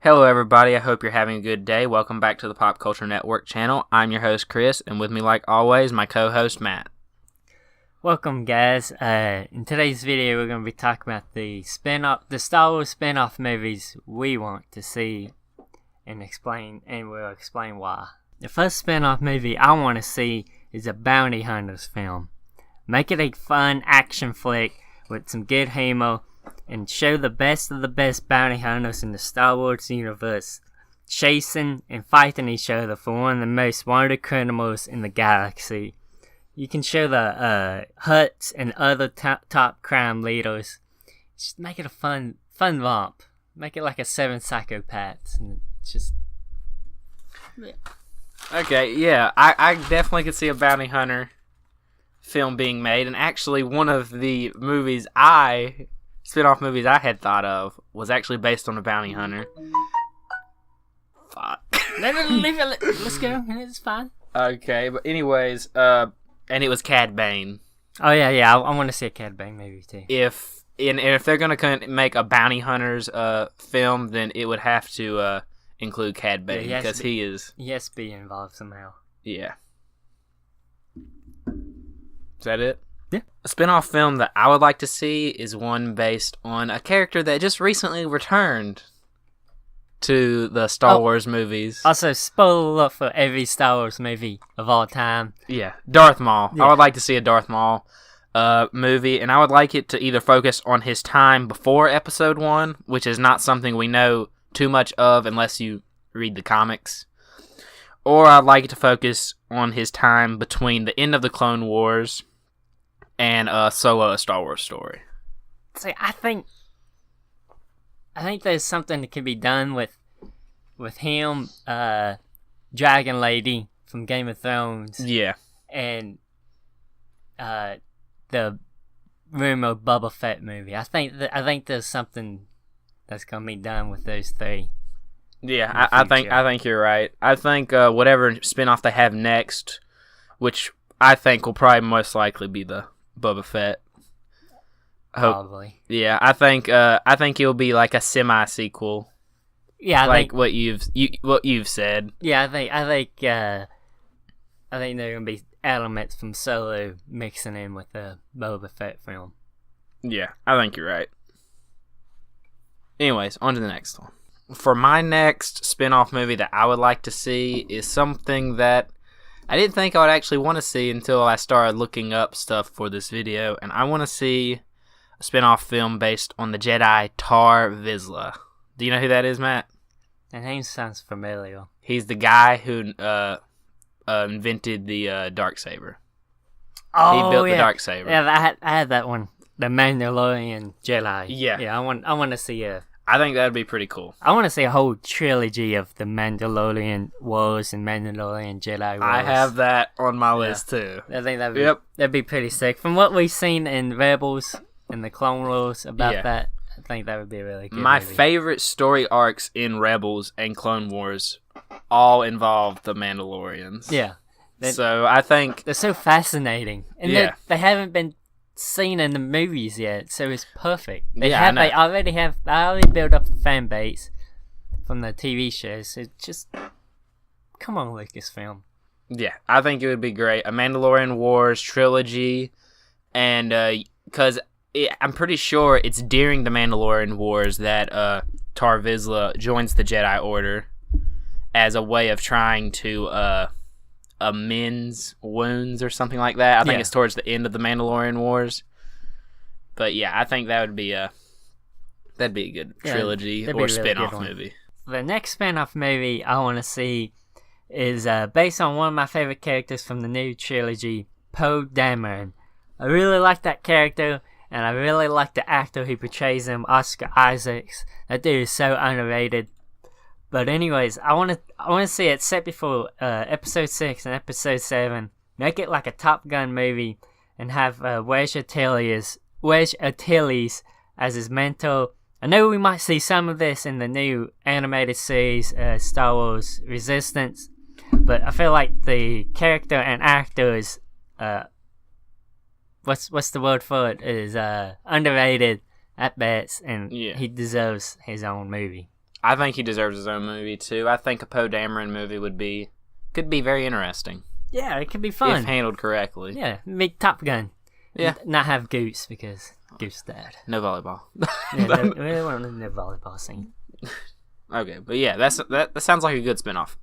Hello everybody, I hope you're having a good day. Welcome back to the Pop Culture Network channel. I'm your host Chris, and with me like always, my co-host Matt. Welcome guys. In today's video we're going to be talking about the Star Wars spin-off movies we want to see and we'll explain why. The first spin-off movie I want to see is a Bounty Hunters film. Make it a fun action flick with some good humor and show the best of the best bounty hunters in the Star Wars universe chasing and fighting each other for one of the most wanted criminals in the galaxy. You can show the Hutts and other top crime leaders. Just make it a fun romp. Make it like a Seven Psychopaths. And just... yeah. Okay, yeah, I definitely could see a bounty hunter film being made, and actually one of the spin-off movies I had thought of was actually based on a bounty hunter. Fuck. Leave it. Let's go. It's fine. Okay, but anyways, and it was Cad Bane. Oh yeah. I want to see a Cad Bane movie too. If they're gonna make a bounty hunters film, then it would have to include Cad Bane because he has to be involved somehow. Yeah. Is that it? Yeah. A spin-off film that I would like to see is one based on a character that just recently returned to the Star Wars movies. Also, spoiler alert for every Star Wars movie of all time. Yeah, Darth Maul. Yeah. I would like to see a Darth Maul movie, and I would like it to either focus on his time before Episode 1, which is not something we know too much of unless you read the comics, or I'd like it to focus on his time between the end of the Clone Wars and Solo: A Star Wars Story. See, I think there's something that can be done with him, Dragon Lady from Game of Thrones. Yeah. And the rumored Boba Fett movie. I think there's something that's gonna be done with those three. Yeah, I think you're right. I think whatever spinoff they have next, which I think will probably most likely be the Boba Fett. Probably. Yeah, I think it'll be like a semi-sequel. Yeah, like what you've said. Yeah, I think there are gonna be elements from Solo mixing in with the Boba Fett film. Yeah, I think you're right. Anyways, on to the next one. For my next spin-off movie that I would like to see is something that I didn't think I would actually want to see until I started looking up stuff for this video, and I want to see a spin-off film based on the Jedi Tar Vizsla. Do you know who that is, Matt? That name sounds familiar. He's the guy who invented the Darksaber. Oh, he built the Darksaber. Yeah, I had that one. The Mandalorian Jedi. Yeah. Yeah, I want to see I think that'd be pretty cool. I want to see a whole trilogy of the Mandalorian Wars and Mandalorian Jedi Wars. I have that on my list too. I think that'd be pretty sick. From what we've seen in Rebels and the Clone Wars about that, I think that would be a really good My movie. favorite story arcs in Rebels and Clone Wars all involve the Mandalorians. Yeah. So I think they're so fascinating. And they haven't been seen in the movies yet, so it's perfect. They already built up a fan base from the TV shows, so just come on, Lucasfilm. Yeah, I think it would be great. A Mandalorian Wars trilogy, and because I'm pretty sure it's during the Mandalorian Wars that Tar Vizsla joins the Jedi Order as a way of trying to amends wounds or something like that. I think it's towards the end of the Mandalorian Wars. But yeah, I think that'd be a good trilogy or spin-off movie. The next spin-off movie I want to see is based on one of my favorite characters from the new trilogy, Poe Dameron. I really like that character, and I really like the actor who portrays him, Oscar Isaacs. That dude is so underrated. But anyways, I want to see it set before Episode 6 and Episode 7. Make it like a Top Gun movie and have Wedge Antilles as his mentor. I know we might see some of this in the new animated series, Star Wars Resistance, but I feel like the character and actor is what's the word for it? Is underrated at best, and he deserves his own movie. I think he deserves his own movie too. I think a Poe Dameron movie could be very interesting. Yeah, it could be fun if handled correctly. Yeah, make Top Gun. Yeah, not have Goose because Goose dead. No volleyball. Yeah, we want no volleyball scene. Okay, but yeah, that sounds like a good spinoff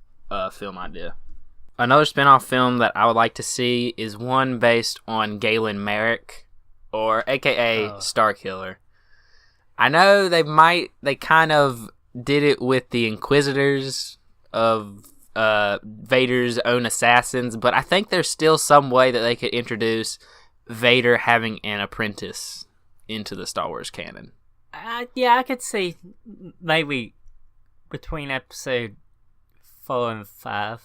film idea. Another spinoff film that I would like to see is one based on Galen Merrick, or AKA Starkiller. I know they kind of did it with the Inquisitors of Vader's own assassins, but I think there's still some way that they could introduce Vader having an apprentice into the Star Wars canon. Yeah, I could see maybe between episode 4 and 5,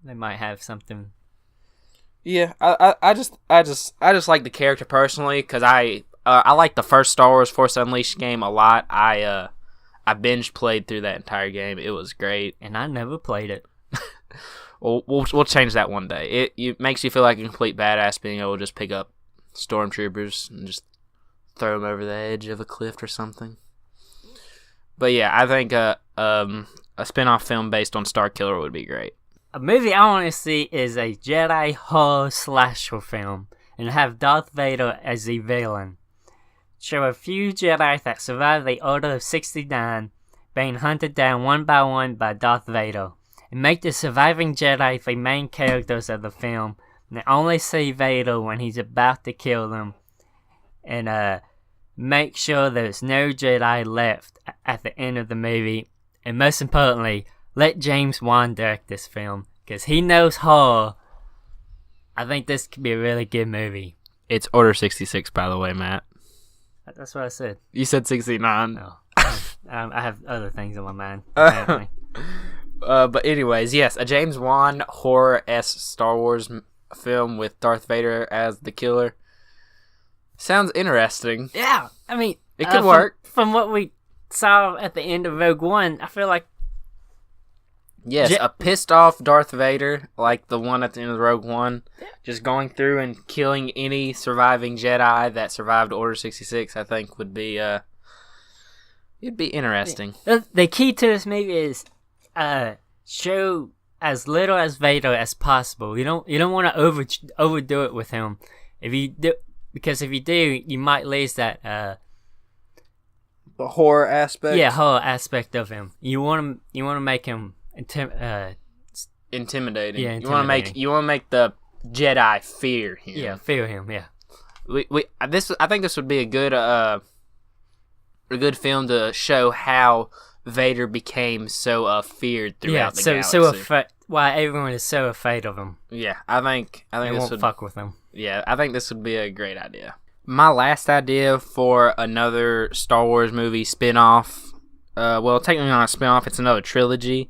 they might have something. Yeah, I just like the character personally because I like the first Star Wars Force Unleashed game a lot. I binge played through that entire game. It was great, and I never played it. We'll change that one day. It makes you feel like a complete badass being able to just pick up stormtroopers and just throw them over the edge of a cliff or something. But yeah, I think a spin-off film based on Starkiller would be great. A movie I want to see is a Jedi horror slasher film and have Darth Vader as the villain. Show a few Jedi that survive the Order of 69 being hunted down one by one by Darth Vader, and make the surviving Jedi the main characters of the film, and they only see Vader when he's about to kill them, and make sure there's no Jedi left at the end of the movie, and most importantly, let James Wan direct this film, because he knows horror. I think this could be a really good movie. It's Order 66, by the way, Matt. That's what I said. You said 69. No. I have other things in my mind, apparently. But anyways, yes, a James Wan horror-esque Star Wars film with Darth Vader as the killer. Sounds interesting. Yeah, I mean... It could work. From what we saw at the end of Rogue One, I feel like... Yes, a pissed-off Darth Vader, like the one at the end of Rogue One, just going through and killing any surviving Jedi that survived Order 66, I think would be... it'd be interesting. The key to this movie is... show as little as Vader as possible. You don't want to overdo it with him. Because if you do, you might lose that the horror aspect. Yeah, horror aspect of him. You want to make him intimidating. Yeah, you want to make the Jedi fear him. Yeah, fear him. Yeah. I think this would be a good film to show how Vader became so feared throughout the galaxy. Why everyone is so afraid of him. Yeah, I think they won't fuck with him. Yeah, I think this would be a great idea. My last idea for another Star Wars movie spin-off, well, technically not a spin-off, it's another trilogy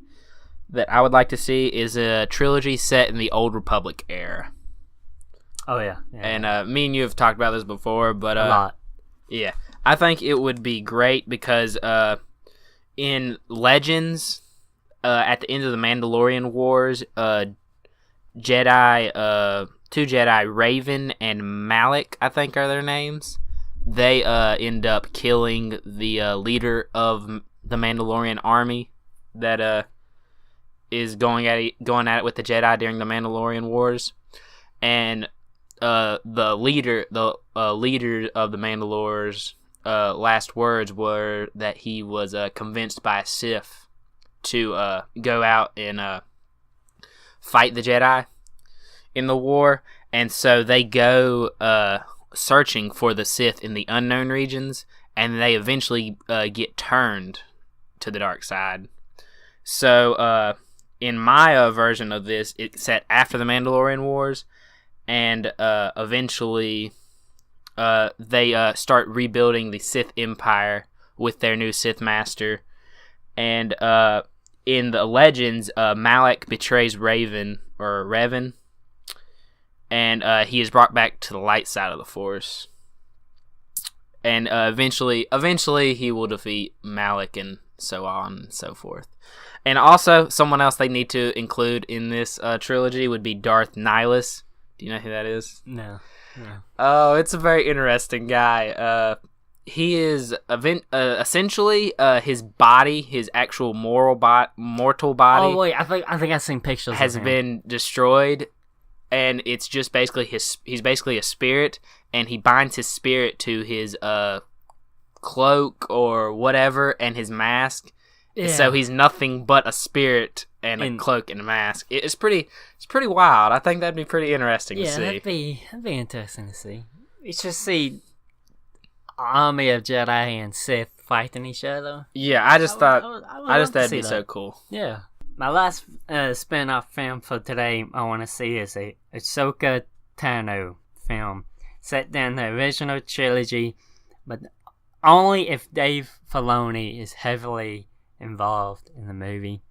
that I would like to see is a trilogy set in the Old Republic era. Oh, yeah. And me and you have talked about this before, but... a lot. Yeah, I think it would be great because in Legends, at the end of the Mandalorian Wars, two Jedi, Raven and Malik, I think are their names. They end up killing the leader of the Mandalorian army that is going at it with the Jedi during the Mandalorian Wars, and the leader of the Mandalores' last words were that he was convinced by a Sith to go out and fight the Jedi in the war, and so they go searching for the Sith in the unknown regions, and they eventually get turned to the dark side. So in my version of this, it's set after the Mandalorian Wars, and eventually they start rebuilding the Sith Empire with their new Sith Master, and in the Legends, Malik betrays Revan, and he is brought back to the light side of the Force. And eventually he will defeat Malik, and so on and so forth. And also, someone else they need to include in this trilogy would be Darth Nihilus. Do you know who that is? No. Oh, it's a very interesting guy. he is essentially his body, his actual mortal body. Oh wait, I think I've seen pictures. Has of him. been destroyed, and it's just basically he's basically a spirit, and he binds his spirit to his cloak or whatever and his mask. Yeah. So he's nothing but a spirit and a cloak and a mask. It's pretty wild. I think that'd be pretty interesting to see. That'd be interesting to see. You should see army of Jedi and Sith fighting each other. Yeah, I just thought that'd be so cool. Yeah. My last spin-off film for today I want to see is a Ahsoka Tano film set in the original trilogy, but only if Dave Filoni is heavily involved in the movie,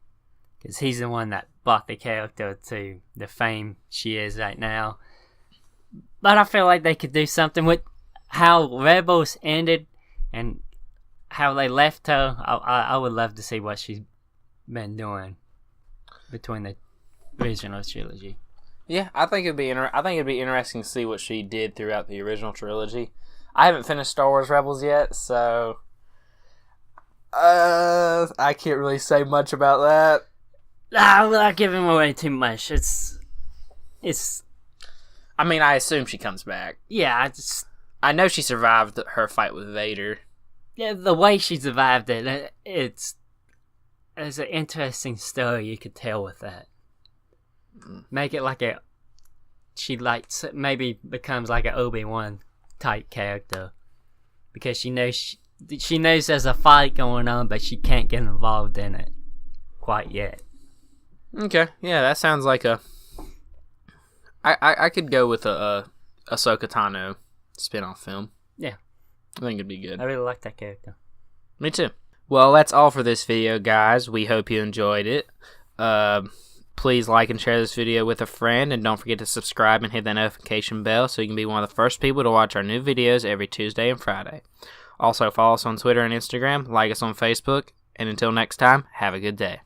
because he's the one that brought the character to the fame she is right now. But I feel like they could do something with how Rebels ended and how they left her. I would love to see what she's been doing between the original trilogy. Yeah, I think it'd be interesting to see what she did throughout the original trilogy. I haven't finished Star Wars Rebels yet, so I can't really say much about that. I'm not giving away too much. It's. I mean, I assume she comes back. Yeah, I know she survived her fight with Vader. Yeah, the way she survived it, it's an interesting story you could tell with that. Make it like she maybe becomes like an Obi-Wan type character, because she knows there's a fight going on, but she can't get involved in it quite yet. Okay, yeah, that sounds like I could go with a Ahsoka Tano spin-off film. Yeah, I think it'd be good. I really like that character. Me too. Well, that's all for this video, guys. We hope you enjoyed it. Please like and share this video with a friend, and don't forget to subscribe and hit that notification bell so you can be one of the first people to watch our new videos every Tuesday and Friday. Also, follow us on Twitter and Instagram, like us on Facebook, and until next time, have a good day.